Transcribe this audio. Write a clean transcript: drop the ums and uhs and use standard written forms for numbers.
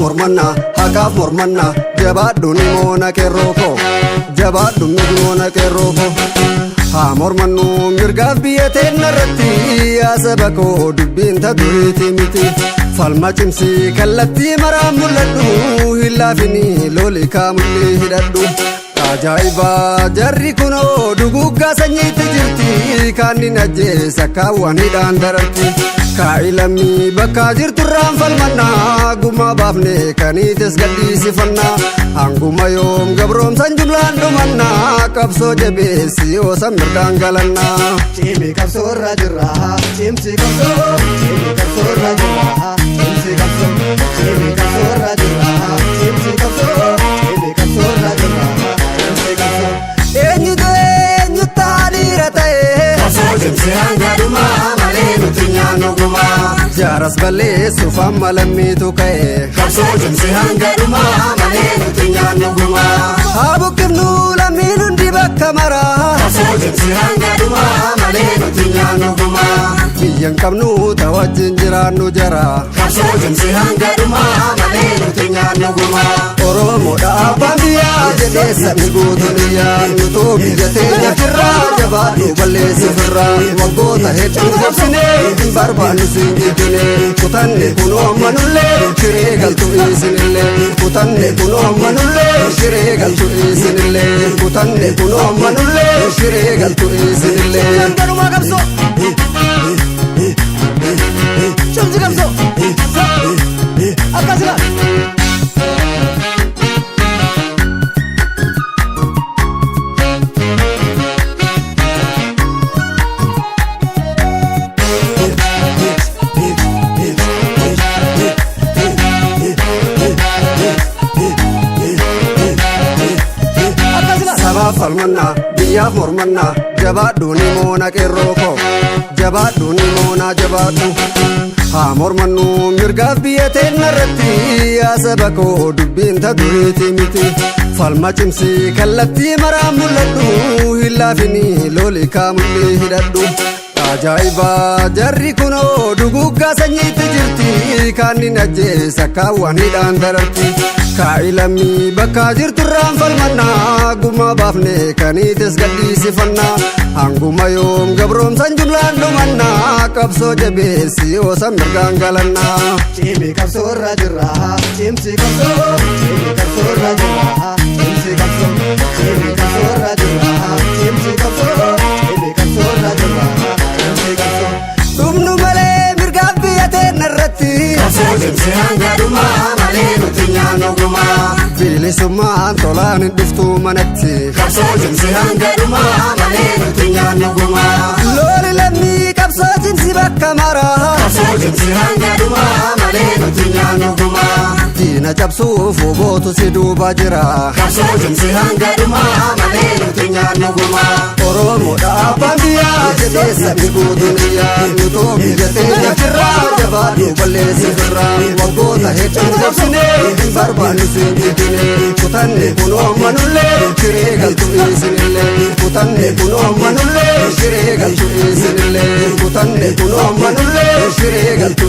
mormanna haqaaf mormanna jabaadhu ni moona qeerrooko jabaadhu moona qeerrooko haa mormannu mirgaaf biyya teenya irratti yaa saba koo dubbiin taduriiti miti falma cimsi kallattii maraan mul'adhu hin laafinii loli kaamullee hidhadhu ajaa'iba jarri kunoo duguggaa sanyiitti jirti kaannin ajjeesa kaawwan hidhaan dararti kaa'ilammii bakka jirturraan falmannaa gummaa baafne kaniites gadhiisifannaa hanguma yoom gabroomsan jumlaan dhumannaa qabsoo jabeessi oosan mirgaan galannaa cimii qabsoorra jirra cimsi qabsoo cimii qabsoorra jirra cimsi qabsoo cimii qabsoorra jirra cimsi qabsoo cimii qabsoorra jirra cimsi qabsoo eenyu taaliira ta'e qabsoo cimsi hanga dhumaa malee nuti nyaannu gumaa jaaras balleessuuf amma lammiitu ka'e qabsoo cimsi hanga dhumaa malee nuti nyaannu gumaa haa buqqifnu lammiin hundi bakka maraa qabsoo cimsi hanga dhumaa malee nuti nyaannu gumaa biyyan qabnu ta wajjin jiraannu jara qabsoo cimsi hanga dhumaa malee nuti nyaannu gumaa oromoodha abbaan biyyaa jedhee sabni guutuun yaannu too biyya teenya firraa jabaadhu balleessifirraa waggoota hedduu dabsinee hin barbaannu siin jijjine kutanne kunoo ammanullee shiree galtu isinillee kutanne kunoo ammanullee shiree galtu isinillee kutanne kunoo ammanullee shiree galtu isinillee ganuma qabsoo cimsi qabsoo akkasuma falmanna biyyaaf mormanna jabaadhu ni moona qeerrooko jabaadhu ni moona jabaadhu haa mormannu mirgaaf biyya teenya irratti yaa saba koo dubbiin taduriiti miti falma cimsi kallattii maraan mul'adhu hin laafinii loli kaamullee hidhadhu ajaa'iba jarri kunoo duguggaa sanyiitti jirti kaannin ajjeesa kaawwan hidhaan dararti kaa'ilammii bakka jirturraan falmannaa gummaa baafne kaniites gadhiisifannaa hanguma yoom gabroomsan jumlaan dhumannaa qabsoo jabeessi oosan mirgaan galannaa cimii qabsoorra jirra cimsi qabsoo cimii qabsoorra jirra cimsi qabsoo cimii qabsoorra jirra cimsi qabsoo cimii qabsoorra jirra cimsi qabsoo dhumnu malee mirgaaf biyya teenya irratti qabsoo cimsi hanga dhumaa malee nuti nyaannu gumaa bilisummaan tolaan hin dhuftu manatti qabsoo cimsi hanga dhumaa malee nuti nyaannu gumaa loli lammii qabsoo cimsi bakka maraa qabsoo cimsi hanga dhumaa malee nuti nyaannu gumaa diina cabsuuf obootu si duuba jira qabsoo cimsi hanga dhumaa malee nuti nyaannu gumaa oromoodha abbaan biyyaa jedhee sabni guutuun yaannu too biyya teenya firraa jabaadhu balleessifirraa waggoota hedduu dabsinee hin barbaannu siin jijjine kutanne kunoo ammanullee shiree galtu isinillee kutanne kunoo ammanullee shiree galtu isinillee kutanne kunoo ammanullee shiree galtu